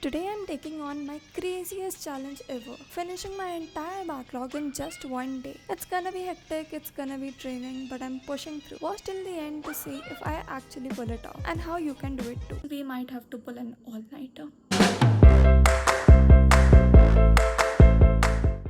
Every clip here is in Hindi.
Today I'm taking on my craziest challenge ever, finishing my entire backlog in just one day. It's gonna be hectic, it's gonna be draining, but I'm pushing through. Watch till the end to see if I actually pull it off and how you can do it too. We might have to pull an all-nighter.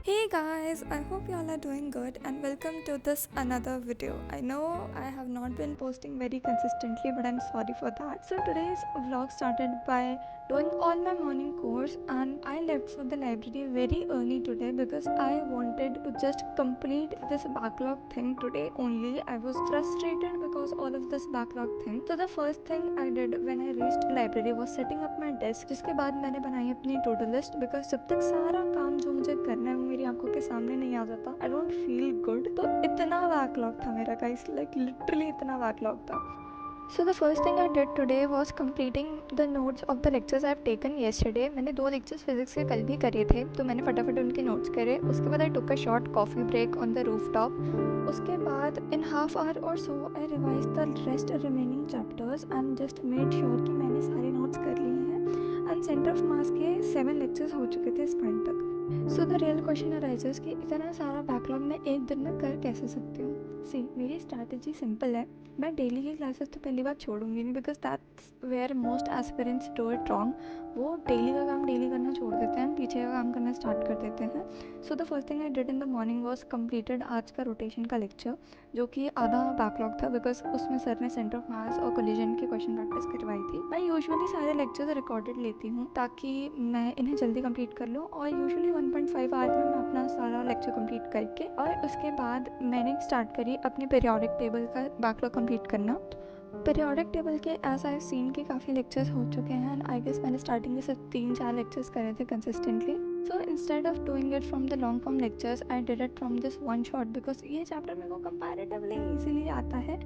Hey guys, I hope y'all are doing good and welcome to this another video. I know I have not been posting very consistently, but I'm sorry for that. So today's vlog started by doing all my morning course and I left for the library very early today because I wanted to just complete this backlog thing today only. I was frustrated because all of this backlog thing. So the first thing I did when I reached library was setting up my desk, जिसके बाद मैंने बनाई अपनी to do list because जब तक सारा काम जो मुझे करना है वो मेरी आंखों के सामने नहीं आ जाता I don't feel good. तो इतना बैकलॉग था मेरा गाइस, like literally इतना बैकलॉग था. So the first thing I did today was completing the notes of the lectures I've taken yesterday. मैंने 2 lectures physics के कल भी करे थे तो मैंने फटाफट उनके notes करे. उसके बाद I took a short coffee break on the rooftop. उसके बाद in half hour or so I revised the rest remaining chapters and just made sure कि मैंने सारे notes कर लिए हैं. And center of mass के 7 lectures हो चुके थे इस पॉइंट तक. So the real question arises कि इतना सारा बैकलॉग मैं एक दिन में कर कैसे सकती हूँ. सी मेरी स्ट्रैटेजी सिंपल है. मैं डेली की क्लासेस तो पहली बार छोड़ूंगी नहीं because that's where most aspirants do it wrong. वो डेली का काम डेली करना छोड़ देते हैं, पीछे का काम करना स्टार्ट कर देते हैं. So the first thing I did in the morning was completed आज का रोटेशन का लेक्चर जो कि आधा बैकलॉग था बिकॉज उसमें सर ने सेंटर ऑफ मास और कोलिजन की क्वेश्चन प्रैक्टिस करवाई थी. मैं यूजुअली सारे लेक्चर्स रिकॉर्डेड लेती हूँ ताकि मैं इन्हें जल्दी कंप्लीट कर लूँ और यूजुअली 1.5 आवर में मैं अपना सारा लेक्चर कंप्लीट करके और उसके बाद मैंने स्टार्ट करी अपने पीरियोडिक टेबल का बैकलॉग कंप्लीट करना. पीरियोडिक टेबल के एज आई सीन के काफ़ी लेक्चर्स हो चुके हैं एंड आई गेस मैंने स्टार्टिंग में सिर्फ 3-4 लेक्चर्स करे थे consistently. So instead of doing it from the long form lectures I did it from this one shot because ये चैप्टर मेरे को कंपैरेटिवली इजीली आता है.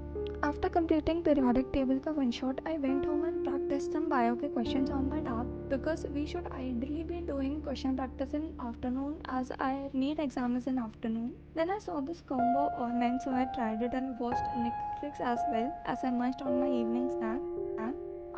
After completing periodic table का one shot, I went home and practiced some bio के questions on my tab because we should ideally be doing question practice in afternoon as I need exams in afternoon. Then I saw this combo online, so I tried it and watched Netflix as well as I munched on my evening snack.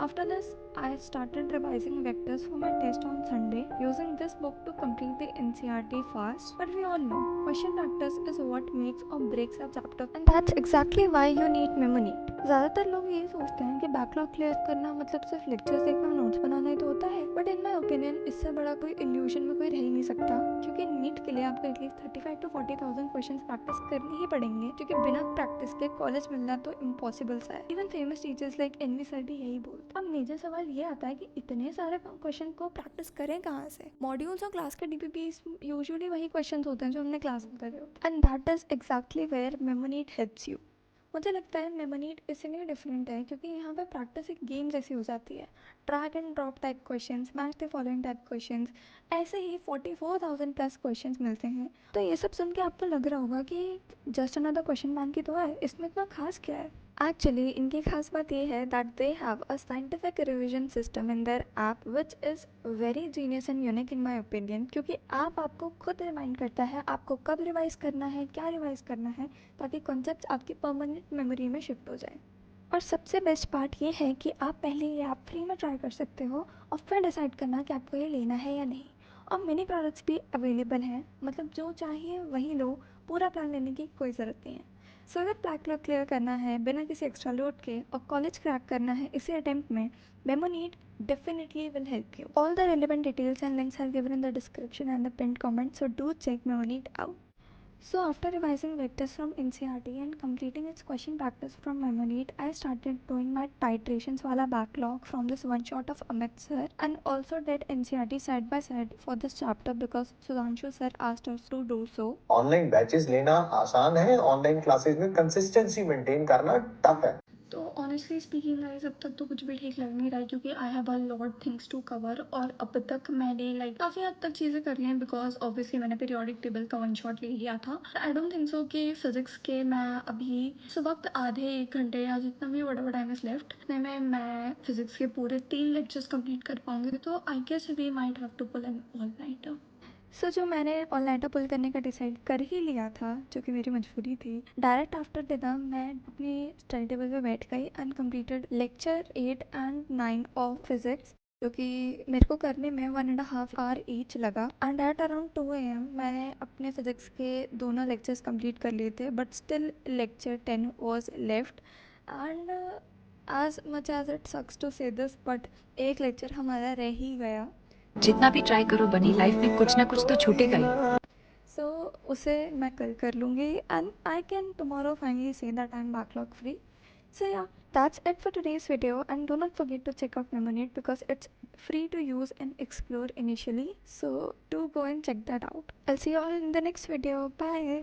After this, I started revising vectors for my test on Sunday using this book to complete the NCERT fast. But we all know, question practice is what makes or breaks a chapter and that's exactly why you need memory. ज़्यादातर लोग यही सोचते हैं कि बैकलॉग क्लियर करना मतलब सिर्फ लेक्चर्स देखना और नोट्स बनाना ही तो होता है. बट इन माई ओपिनियन इससे बड़ा कोई इल्यूजन में कोई रह ही नहीं सकता क्योंकि नीट के लिए आपको एटलीस्ट 35 to 40,000 क्वेश्चन प्रैक्टिस करनी ही पड़ेंगे क्योंकि बिना प्रैक्टिस के कॉलेज मिलना तो इम्पॉसिबल सा है. Even famous teachers like NV sir भी यही बोलते. अब मेजर सवाल ये आता है कि इतने सारे क्वेश्चन को प्रैक्टिस करें कहाँ से. मॉड्यूल्स और क्लास के डीपीपीस यूजुअली वही क्वेश्चंस होते हैं जो हमने क्लास में करे होते हैं and that is exactly where mnemonic helps you. मुझे लगता है मेमोनीट इसलिए डिफरेंट है क्योंकि यहाँ पे प्रैक्टिस एक गेम जैसी हो जाती है. Drag and drop type questions, match the following type questions, ऐसे ही 44,000 प्लस क्वेश्चंस मिलते हैं. तो ये सब सुन के आपको लग रहा होगा कि जस्ट अनदर क्वेश्चन बैंक की तो है, इसमें इतना खास क्या है. एक्चुअली इनकी खास बात ये है that they have a scientific revision system in their app which is very genius and unique in my opinion क्योंकि ऐप आपको खुद रिमाइंड करता है आपको कब रिवाइज करना है, क्या रिवाइज करना है ताकि कॉन्सेप्ट आपकी परमानेंट मेमोरी में शिफ्ट हो जाए. और सबसे बेस्ट पार्ट ये है कि आप पहले ये ऐप फ्री में ट्राई कर सकते हो और फिर डिसाइड करना कि आपको ये लेना है या नहीं. और मिनी प्रोडक्ट्स भी अवेलेबल हैं, मतलब जो चाहिए वही लो, पूरा प्लान लेने की कोई ज़रूरत नहीं है. सो अगर बैकलॉग क्लियर करना है बिना किसी एक्स्ट्रा लोड के और कॉलेज क्रैक करना है इसी अटेम्प्ट में, Memonit definitely will help you. All the relevant details and links are given in the description and the pinned comment, so do check Memoneat out. So after revising vectors from NCERT and completing its question practice from Memoneat, I started doing my titrations wala backlog from this one shot of Amit sir and also did NCERT side by side for this chapter because Sudhanshu sir asked us to do so. Online batches लेना आसान है, ऑनलाइन क्लासेस में कंसिस्टेंसी मेंटेन करना टफ है. तो ऑनेस्टली स्पीकिंग गाइस अब तक तो कुछ भी ठीक लग नहीं रहा है क्योंकि I have a lot things to cover और अब तक मैंने काफ़ी हद तक चीज़ें कर ली हैं बिकॉज ऑब्वियसली मैंने पीरियोडिक टेबल का वन शॉट ले लिया था. आई डोंट थिंक सो कि फिजिक्स के मैं अभी इस वक्त आधे 1 घंटे या जितना भी वट टाइम इज लेफ्ट उतने में मैं फिजिक्स के पूरे 3 लेक्चर्स कंप्लीट कर पाऊंगी. तो I guess we might have to pull an all nighter. जो मैंने ऑल नाइटर पुल करने का डिसाइड कर ही लिया था जो कि मेरी मजबूरी थी, डायरेक्ट आफ्टर डिनर मैं अपनी स्टडी टेबल पे बैठ गई and completed lecture 8 and 9 of physics. जो कि मेरे को करने में 1.5 आवर ईच लगा। एंड एट अराउंड 2 AM मैंने अपने फिज़िक्स के दोनों लेक्चर्स कंप्लीट कर लिए थे, but still lecture 10 was left. And as much as it sucks to say this, but एक लेक्चर हमारा रह ही गया। जितना भी ट्राई करो बनी, लाइफ में कुछ ना कुछ तो छूटेगा ही। सो उसे मैं कल कर लूँगी and I can tomorrow finally say that I am backlog free. So yeah, that's it for today's video, and do not forget to check out Nemonade because it's free to use and explore initially. So do go and check that out. I'll see you all in the next video. Bye.